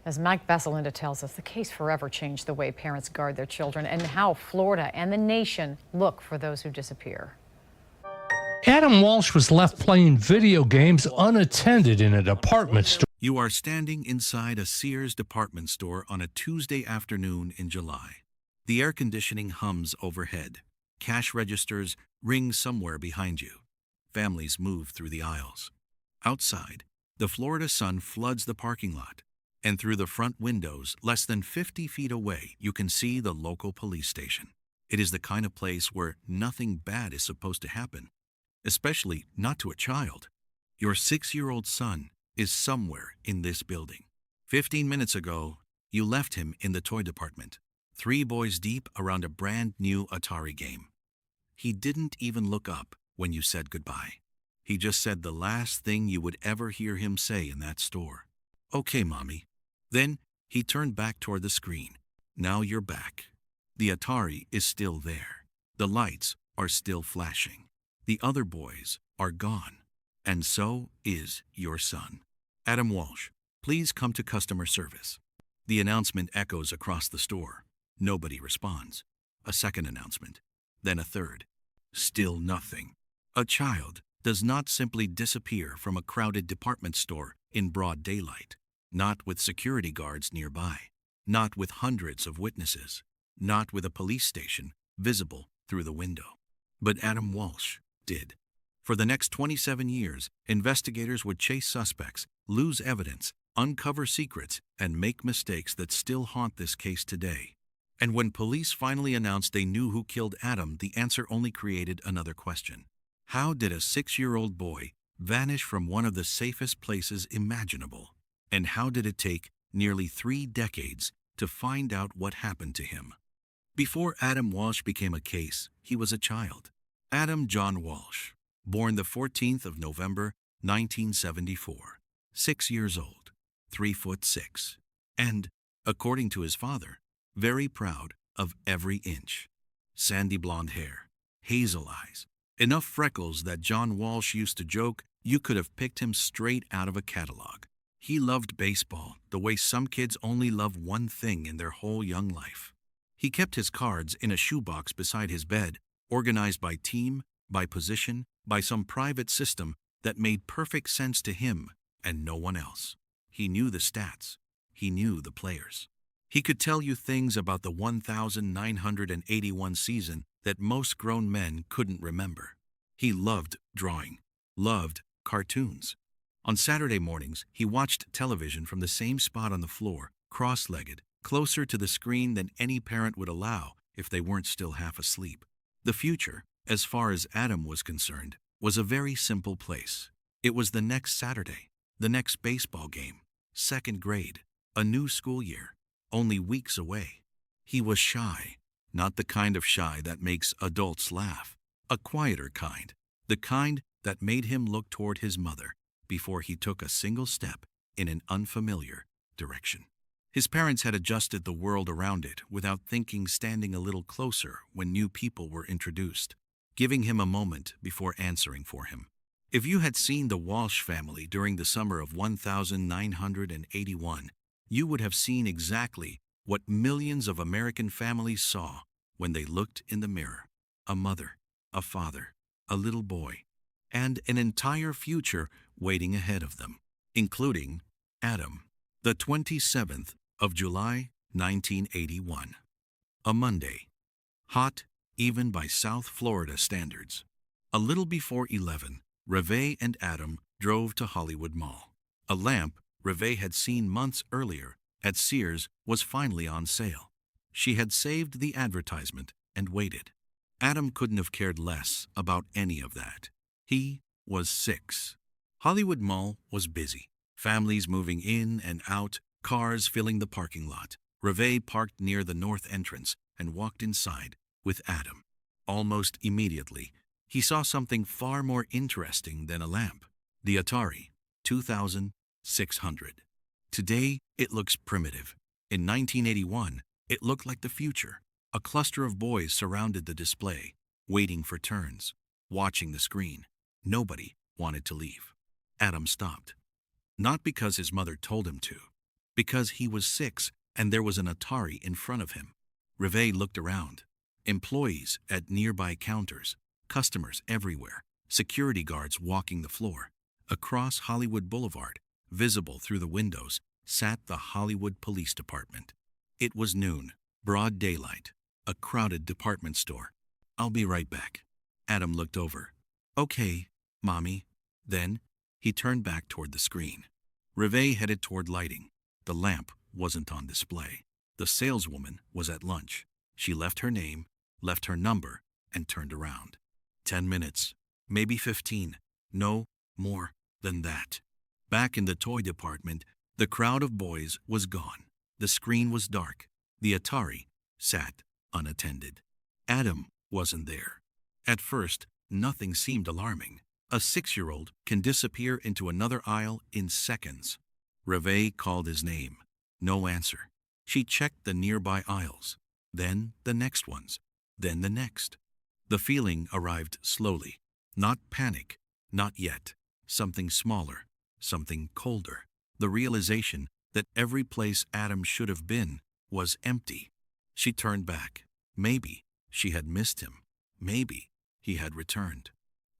As Mike Vassalinda tells us, the case forever changed the way parents guard their children and how Florida and the nation look for those who disappear. Adam Walsh was left playing video games unattended in a department store. You are standing inside a Sears department store on a Tuesday afternoon in July. The air conditioning hums overhead. Cash registers ring somewhere behind you. Families move through the aisles. Outside, the Florida sun floods the parking lot, and through the front windows, less than 50 feet away, you can see the local police station. It is the kind of place where nothing bad is supposed to happen, especially not to a child. Your 6-year-old son is somewhere in this building. 15 minutes ago, you left him in the toy department, 3 boys deep around a brand new Atari game. He didn't even look up when you said goodbye. He just said the last thing you would ever hear him say in that store. "Okay, Mommy." Then he turned back toward the screen. Now you're back. The Atari is still there. The lights are still flashing. The other boys are gone. And so is your son. "Adam Walsh, please come to customer service." The announcement echoes across the store. Nobody responds. A second announcement. Then a third. Still nothing. A child does not simply disappear from a crowded department store in broad daylight. Not with security guards nearby. Not with hundreds of witnesses. Not with a police station visible through the window. But Adam Walsh did. For the next 27 years, investigators would chase suspects, lose evidence, uncover secrets, and make mistakes that still haunt this case today. And when police finally announced they knew who killed Adam, the answer only created another question. How did a 6-year-old boy vanish from one of the safest places imaginable? And how did it take nearly 3 decades to find out what happened to him? Before Adam Walsh became a case, he was a child. Adam John Walsh, born the 14th of November, 1974, 6 years old, 3'6", and, according to his father, very proud of every inch. Sandy blonde hair, hazel eyes, enough freckles that John Walsh used to joke you could have picked him straight out of a catalog. He loved baseball the way some kids only love one thing in their whole young life. He kept his cards in a shoebox beside his bed, organized by team, by position, by some private system that made perfect sense to him and no one else. He knew the stats. He knew the players. He could tell you things about the 1981 season that most grown men couldn't remember. He loved drawing, loved cartoons. On Saturday mornings, he watched television from the same spot on the floor, cross-legged, closer to the screen than any parent would allow if they weren't still half asleep. The future, as far as Adam was concerned, was a very simple place. It was the next Saturday, the next baseball game, 2nd grade, a new school year, only weeks away. He was shy, not the kind of shy that makes adults laugh, a quieter kind, the kind that made him look toward his mother before he took a single step in an unfamiliar direction. His parents had adjusted the world around it without thinking, standing a little closer when new people were introduced, giving him a moment before answering for him. If you had seen the Walsh family during the summer of 1981, you would have seen exactly what millions of American families saw when they looked in the mirror: a mother, a father, a little boy, and an entire future waiting ahead of them, including Adam. The 27th of July, 1981. A Monday. Hot, even by South Florida standards. A little before 11, Reve and Adam drove to Hollywood Mall. A lamp Reve had seen months earlier at Sears was finally on sale. She had saved the advertisement and waited. Adam couldn't have cared less about any of that. He was 6. Hollywood Mall was busy. Families moving in and out, cars filling the parking lot. Reve parked near the north entrance and walked inside with Adam. Almost immediately, he saw something far more interesting than a lamp: the Atari 2600. Today, it looks primitive. In 1981, it looked like the future. A cluster of boys surrounded the display, waiting for turns, watching the screen. Nobody wanted to leave. Adam stopped. Not because his mother told him to, Because he was 6 and there was an Atari in front of him. Reve looked around. Employees at nearby counters, customers everywhere, security guards walking the floor. Across Hollywood Boulevard, visible through the windows, sat the Hollywood Police Department. It was noon, broad daylight, a crowded department store. "I'll be right back." Adam looked over. "Okay, Mommy." Then he turned back toward the screen. Reve headed toward lighting. The lamp wasn't on display. The saleswoman was at lunch. She left her name, left her number, and turned around. 10 minutes, maybe 15, no more than that. Back in the toy department, the crowd of boys was gone. The screen was dark. The Atari sat unattended. Adam wasn't there. At first, nothing seemed alarming. A 6-year-old can disappear into another aisle in seconds. Reve called his name. No answer. She checked the nearby aisles, then the next ones, then the next. The feeling arrived slowly. Not panic, not yet. Something smaller, something colder. The realization that every place Adam should have been was empty. She turned back. Maybe she had missed him. Maybe he had returned.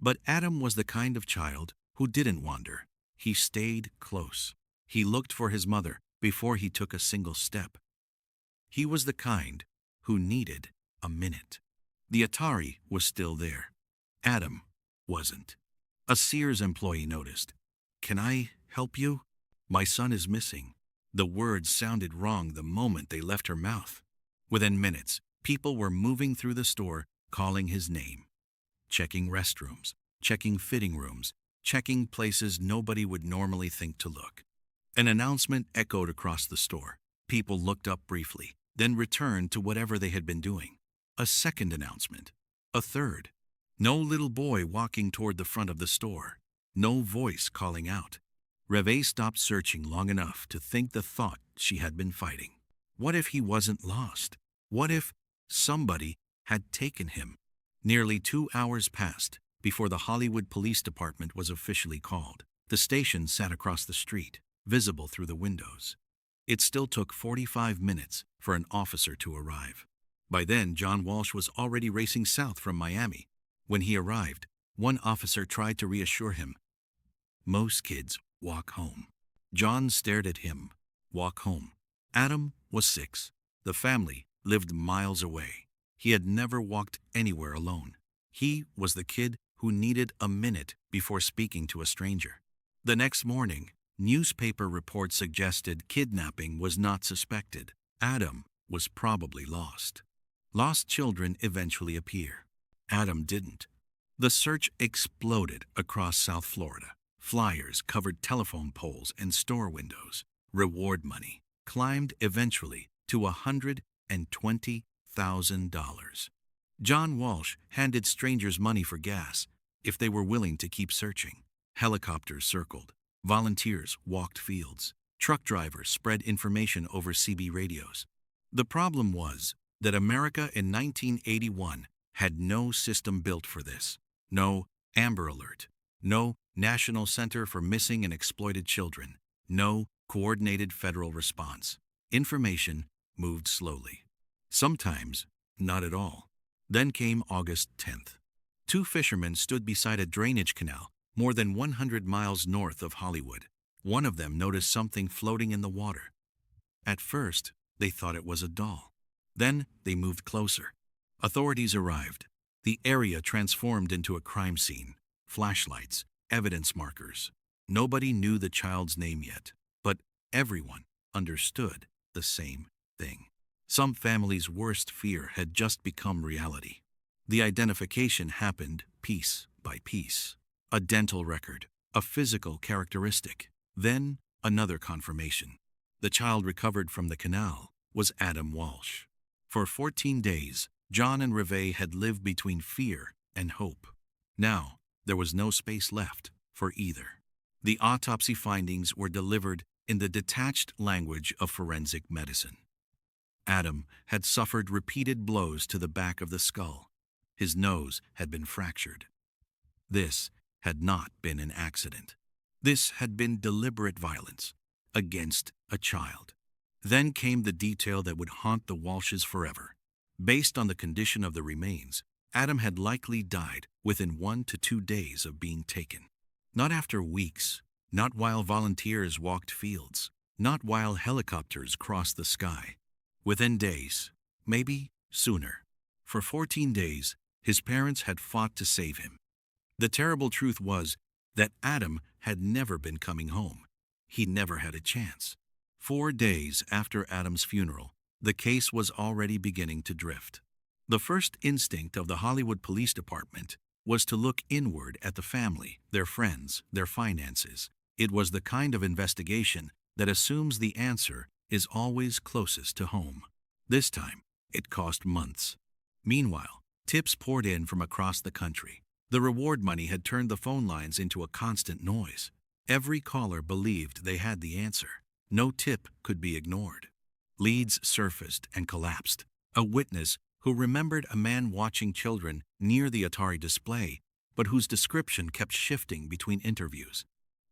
But Adam was the kind of child who didn't wander. He stayed close. He looked for his mother before he took a single step. He was the kind who needed a minute. The Atari was still there. Adam wasn't. A Sears employee noticed. "Can I help you? My son is missing." The words sounded wrong the moment they left her mouth. Within minutes, people were moving through the store calling his name. Checking restrooms, checking fitting rooms, checking places nobody would normally think to look. An announcement echoed across the store. People looked up briefly, then returned to whatever they had been doing. A second announcement. A third. No little boy walking toward the front of the store. No voice calling out. Reve stopped searching long enough to think the thought she had been fighting. What if he wasn't lost? What if somebody had taken him? Nearly 2 hours passed before the Hollywood Police Department was officially called. The station sat across the street, visible through the windows. It still took 45 minutes for an officer to arrive. By then, John Walsh was already racing south from Miami. When he arrived, one officer tried to reassure him. "Most kids walk home." John stared at him. Walk home. Adam was 6. The family lived miles away. He had never walked anywhere alone. He was the kid who needed a minute before speaking to a stranger. The next morning, newspaper reports suggested kidnapping was not suspected. Adam was probably lost. Lost children eventually appear. Adam didn't. The search exploded across South Florida. Flyers covered telephone poles and store windows. Reward money climbed eventually to $120,000. John Walsh handed strangers money for gas if they were willing to keep searching. Helicopters circled. Volunteers walked fields. Truck drivers spread information over CB radios. The problem was that America in 1981 had no system built for this. No Amber Alert. No National Center for Missing and Exploited Children. No coordinated federal response. Information moved slowly. Sometimes not at all. Then came August 10th. 2 fishermen stood beside a drainage canal more than 100 miles north of Hollywood. One of them noticed something floating in the water. At first, they thought it was a doll. Then they moved closer. Authorities arrived. The area transformed into a crime scene. Flashlights, evidence markers. Nobody knew the child's name yet, but everyone understood the same thing. Some families' worst fear had just become reality. The identification happened piece by piece. A dental record, a physical characteristic, then another confirmation. The child recovered from the canal was Adam Walsh. For 14 days, John and Reve had lived between fear and hope. Now, there was no space left for either. The autopsy findings were delivered in the detached language of forensic medicine. Adam had suffered repeated blows to the back of the skull. His nose had been fractured. This had not been an accident. This had been deliberate violence against a child. Then came the detail that would haunt the Walshes forever. Based on the condition of the remains, Adam had likely died within 1 to 2 days of being taken. Not after weeks, not while volunteers walked fields, not while helicopters crossed the sky. Within days, maybe sooner. For 14 days, his parents had fought to save him. The terrible truth was that Adam had never been coming home. He never had a chance. 4 days after Adam's funeral, the case was already beginning to drift. The first instinct of the Hollywood Police Department was to look inward at the family, their friends, their finances. It was the kind of investigation that assumes the answer is always closest to home. This time, it cost months. Meanwhile, tips poured in from across the country. The reward money had turned the phone lines into a constant noise. Every caller believed they had the answer. No tip could be ignored. Leads surfaced and collapsed. A witness who remembered a man watching children near the Atari display, but whose description kept shifting between interviews.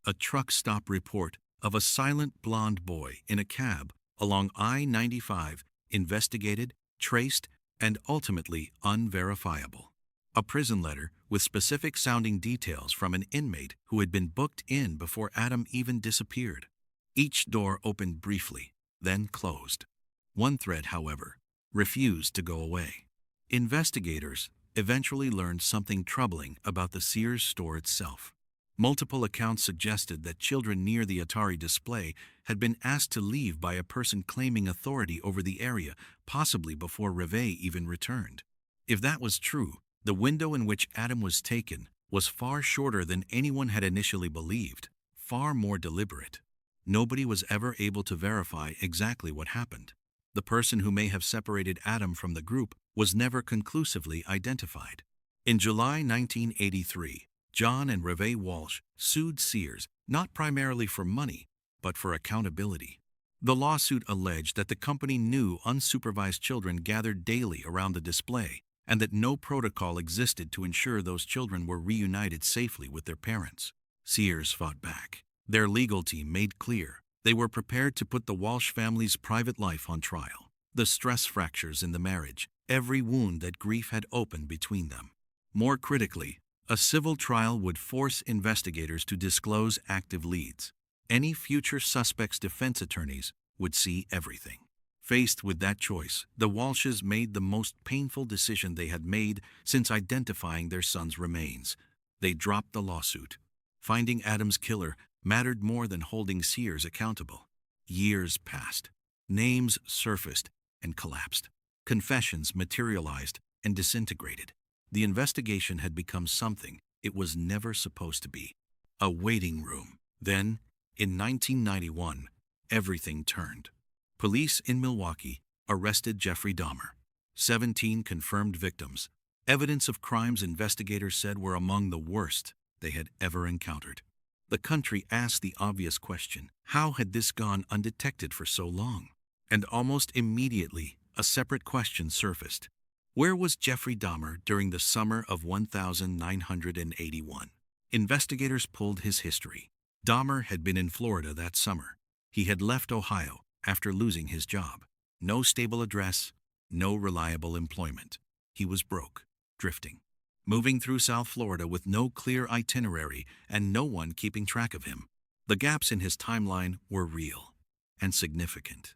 A truck stop report of a silent blonde boy in a cab along I-95, investigated, traced, and ultimately unverifiable. A prison letter with specific sounding details from an inmate who had been booked in before Adam even disappeared. Each door opened briefly, then closed. One thread, however, refused to go away. Investigators eventually learned something troubling about the Sears store itself. Multiple accounts suggested that children near the Atari display had been asked to leave by a person claiming authority over the area, possibly before Reve even returned. If that was true, the window in which Adam was taken was far shorter than anyone had initially believed, far more deliberate. Nobody was ever able to verify exactly what happened. The person who may have separated Adam from the group was never conclusively identified. In July 1983, John and Reve Walsh sued Sears not primarily for money, but for accountability. The lawsuit alleged that the company knew unsupervised children gathered daily around the display and that no protocol existed to ensure those children were reunited safely with their parents. Sears fought back. Their legal team made clear they were prepared to put the Walsh family's private life on trial. The stress fractures in the marriage, every wound that grief had opened between them. More critically, a civil trial would force investigators to disclose active leads. Any future suspect's defense attorneys would see everything. Faced with that choice, the Walshes made the most painful decision they had made since identifying their son's remains. They dropped the lawsuit. Finding Adam's killer mattered more than holding Sears accountable. Years passed. Names surfaced and collapsed. Confessions materialized and disintegrated. The investigation had become something it was never supposed to be. A waiting room. Then, in 1991, everything turned. Police in Milwaukee arrested Jeffrey Dahmer. 17 confirmed victims. Evidence of crimes investigators said were among the worst they had ever encountered. The country asked the obvious question: how had this gone undetected for so long? And almost immediately, a separate question surfaced. Where was Jeffrey Dahmer during the summer of 1981? Investigators pulled his history. Dahmer had been in Florida that summer. He had left Ohio after losing his job. No stable address, no reliable employment. He was broke, drifting, moving through South Florida with no clear itinerary and no one keeping track of him. The gaps in his timeline were real and significant.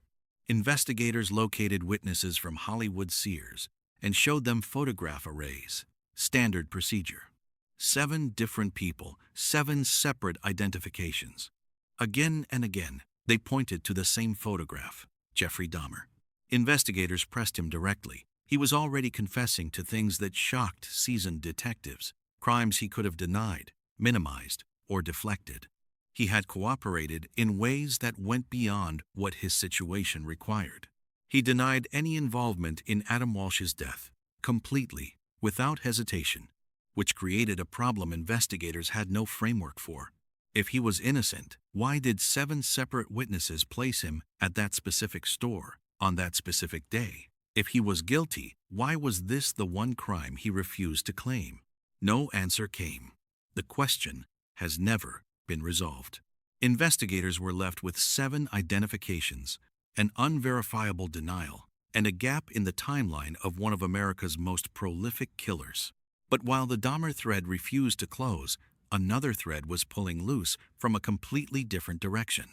Investigators located witnesses from Hollywood Sears and showed them photograph arrays. Standard procedure. 7 different people, 7 separate identifications. Again and again, they pointed to the same photograph: Jeffrey Dahmer. Investigators pressed him directly. He was already confessing to things that shocked seasoned detectives, crimes he could have denied, minimized, or deflected. He had cooperated in ways that went beyond what his situation required. He denied any involvement in Adam Walsh's death, completely, without hesitation, which created a problem investigators had no framework for. If he was innocent, why did 7 separate witnesses place him at that specific store on that specific day? If he was guilty, why was this the one crime he refused to claim? No answer came. The question has never been resolved. Investigators were left with 7 identifications, an unverifiable denial, and a gap in the timeline of one of America's most prolific killers. But while the Dahmer thread refused to close, another thread was pulling loose from a completely different direction.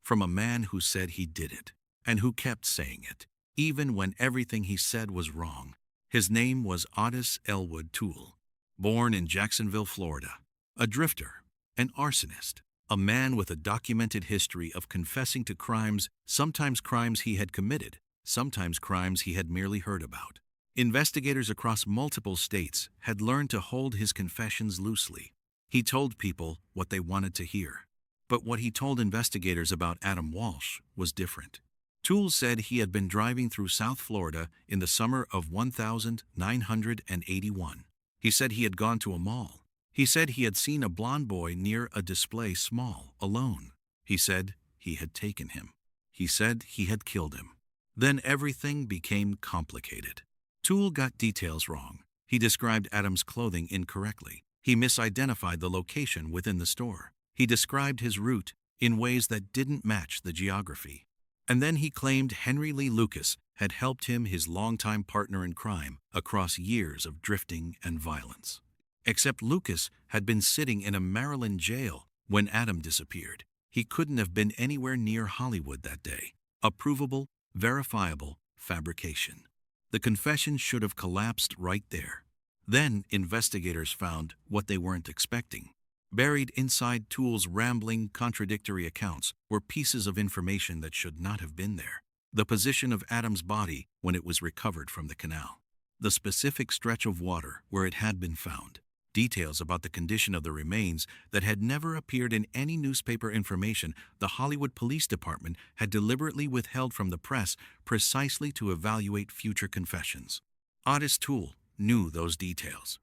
From a man who said he did it, and who kept saying it, even when everything he said was wrong. His name was Otis Elwood Toole, born in Jacksonville, Florida, a drifter, an arsonist, a man with a documented history of confessing to crimes, sometimes crimes he had committed, sometimes crimes he had merely heard about. Investigators across multiple states had learned to hold his confessions loosely. He told people what they wanted to hear. But what he told investigators about Adam Walsh was different. Toole said he had been driving through South Florida in the summer of 1981. He said he had gone to a mall. He said he had seen a blond boy near a display small, alone. He said he had taken him. He said he had killed him. Then everything became complicated. Toole got details wrong. He described Adam's clothing incorrectly. He misidentified the location within the store. He described his route in ways that didn't match the geography. And then he claimed Henry Lee Lucas had helped him, his longtime partner in crime, across years of drifting and violence. Except Lucas had been sitting in a Maryland jail when Adam disappeared. He couldn't have been anywhere near Hollywood that day. A provable, verifiable fabrication. The confession should have collapsed right there. Then investigators found what they weren't expecting. Buried inside Toole's rambling, contradictory accounts were pieces of information that should not have been there. The position of Adam's body when it was recovered from the canal. The specific stretch of water where it had been found. Details about the condition of the remains that had never appeared in any newspaper information the Hollywood Police Department had deliberately withheld from the press precisely to evaluate future confessions. Otis Toole knew those details.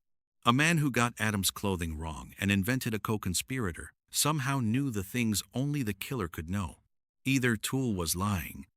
A man who got Adam's clothing wrong and invented a co-conspirator somehow knew the things only the killer could know. Either Toole was lying,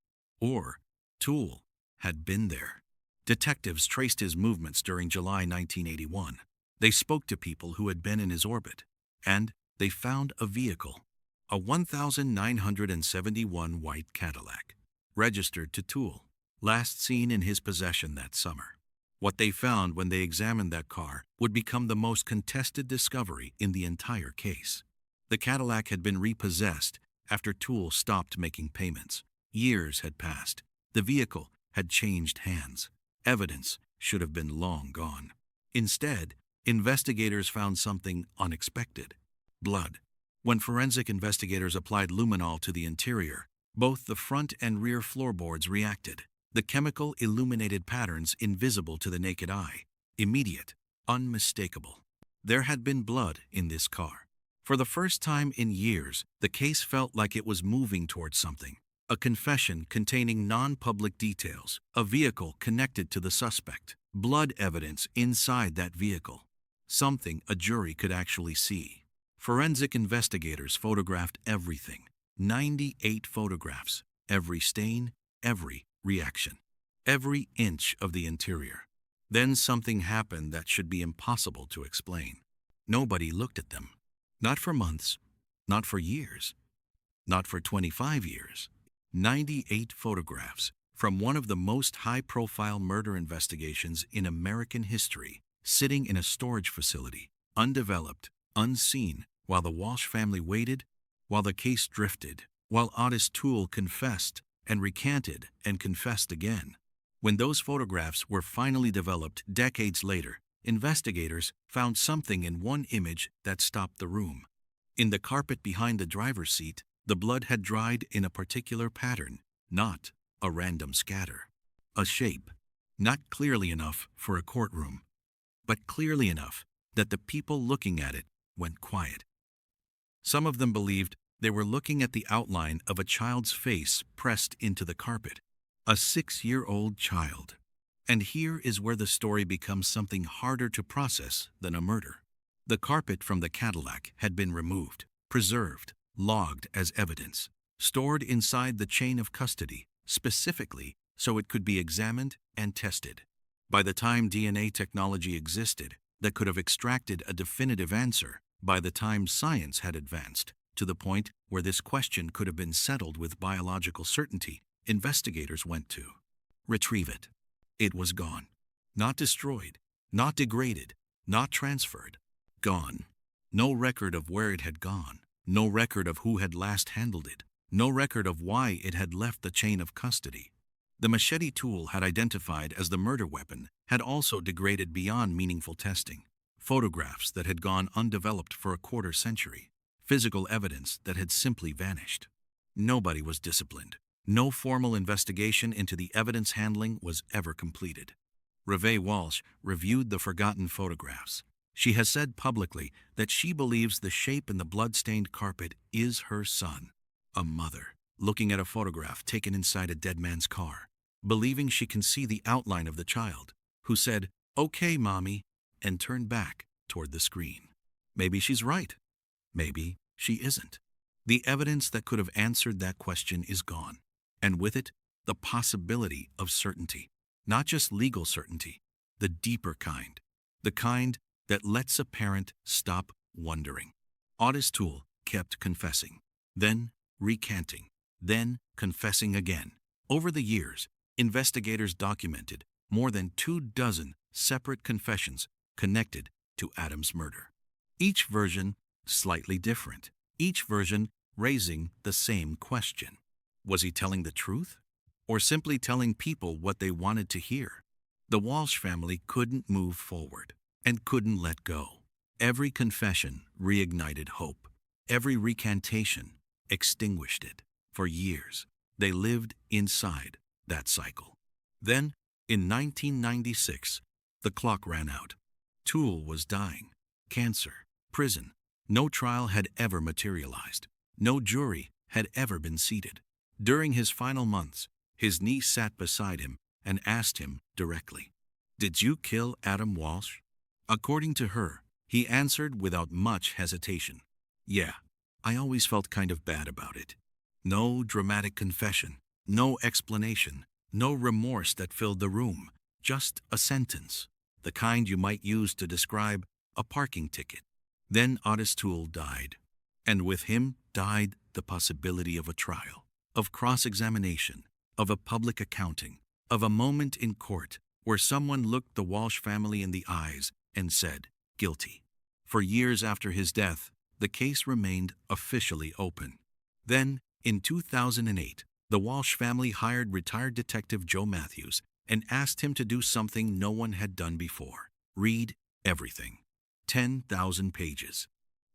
or Toole had been there. Detectives traced his movements during July 1981. They spoke to people who had been in his orbit, and they found a vehicle, a 1971 white Cadillac, registered to Toole, last seen in his possession that summer. What they found when they examined that car would become the most contested discovery in the entire case. The Cadillac had been repossessed after Toole stopped making payments. Years had passed. The vehicle had changed hands. Evidence should have been long gone. Instead, investigators found something unexpected: blood. When forensic investigators applied luminol to the interior, both the front and rear floorboards reacted. The chemical illuminated patterns invisible to the naked eye, immediate, unmistakable. There had been blood in this car. For the first time in years, the case felt like it was moving towards something. A confession containing non-public details, a vehicle connected to the suspect, blood evidence inside that vehicle. Something a jury could actually see. Forensic investigators photographed everything. 98 photographs. Every stain, every reaction. Every inch of the interior. Then something happened that should be impossible to explain. Nobody looked at them. Not for months. Not for years. Not for 25 years. 98 photographs from one of the most high-profile murder investigations in American history, sitting in a storage facility, undeveloped, unseen, while the Walsh family waited, while the case drifted, while Otis Toole confessed and recanted and confessed again. When those photographs were finally developed decades later, investigators found something in one image that stopped the room. In the carpet behind the driver's seat, the blood had dried in a particular pattern, not a random scatter. A shape, not clearly enough for a courtroom, but clearly enough that the people looking at it went quiet. Some of them believed they were looking at the outline of a child's face pressed into the carpet. A 6-year-old child. And here is where the story becomes something harder to process than a murder. The carpet from the Cadillac had been removed, preserved, logged as evidence, stored inside the chain of custody, specifically so it could be examined and tested. By the time DNA technology existed that could have extracted a definitive answer, by the time science had advanced, To the point where this question could have been settled with biological certainty, investigators went to retrieve it. It was gone. Not destroyed, not degraded, not transferred. Gone. No record of where it had gone. No record of who had last handled it. No record of why it had left the chain of custody. The machete tool had identified as the murder weapon had also degraded beyond meaningful testing. Photographs that had gone undeveloped for a quarter century. Physical evidence that had simply vanished. Nobody was disciplined. No formal investigation into the evidence handling was ever completed. Reve Walsh reviewed the forgotten photographs. She has said publicly that she believes the shape in the blood-stained carpet is her son. A mother, looking at a photograph taken inside a dead man's car, believing she can see the outline of the child, who said, "Okay, Mommy," and turned back toward the screen. Maybe she's right. Maybe she isn't. The evidence that could have answered that question is gone, and with it, the possibility of certainty. Not just legal certainty, the deeper kind. The kind that lets a parent stop wondering. Otis Toole kept confessing, then recanting, then confessing again. Over the years, investigators documented more than 24 separate confessions connected to Adam's murder. Each version slightly different, each version raising the same question. Was he telling the truth? Or simply telling people what they wanted to hear? The Walsh family couldn't move forward and couldn't let go. Every confession reignited hope. Every recantation extinguished it. For years, they lived inside that cycle. Then, in 1996, the clock ran out. Toole was dying. Cancer, prison. No trial had ever materialized. No jury had ever been seated. During his final months, his niece sat beside him and asked him directly, "Did you kill Adam Walsh?" According to her, he answered without much hesitation, "Yeah, I always felt kind of bad about it." No dramatic confession, no explanation, no remorse that filled the room, just a sentence, the kind you might use to describe a parking ticket. Then Otis Toole died, and with him died the possibility of a trial, of cross-examination, of a public accounting, of a moment in court where someone looked the Walsh family in the eyes and said, "Guilty." For years after his death, the case remained officially open. Then, in 2008, the Walsh family hired retired detective Joe Matthews and asked him to do something no one had done before: read everything. 10,000 pages.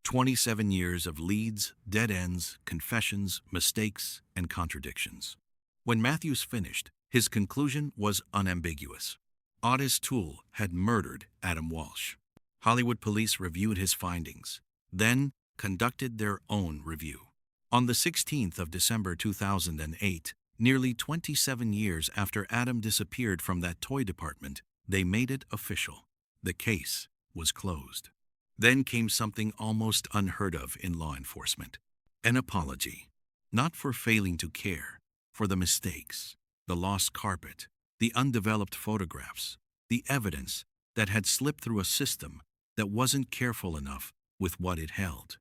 27 years of leads, dead ends, confessions, mistakes, and contradictions. When Matthews finished, his conclusion was unambiguous. Otis Toole had murdered Adam Walsh. Hollywood police reviewed his findings, then conducted their own review. On the 16th of December 2008, nearly 27 years after Adam disappeared from that toy department, they made it official. The case was closed. Then came something almost unheard of in law enforcement: an apology. Not for failing to care, for the mistakes, the lost carpet, the undeveloped photographs, the evidence that had slipped through a system that wasn't careful enough with what it held.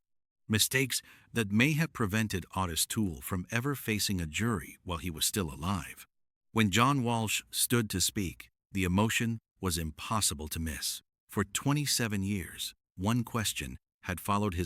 Mistakes that may have prevented Otis Toole from ever facing a jury while he was still alive. When John Walsh stood to speak, the emotion was impossible to miss. For 27 years, one question had followed his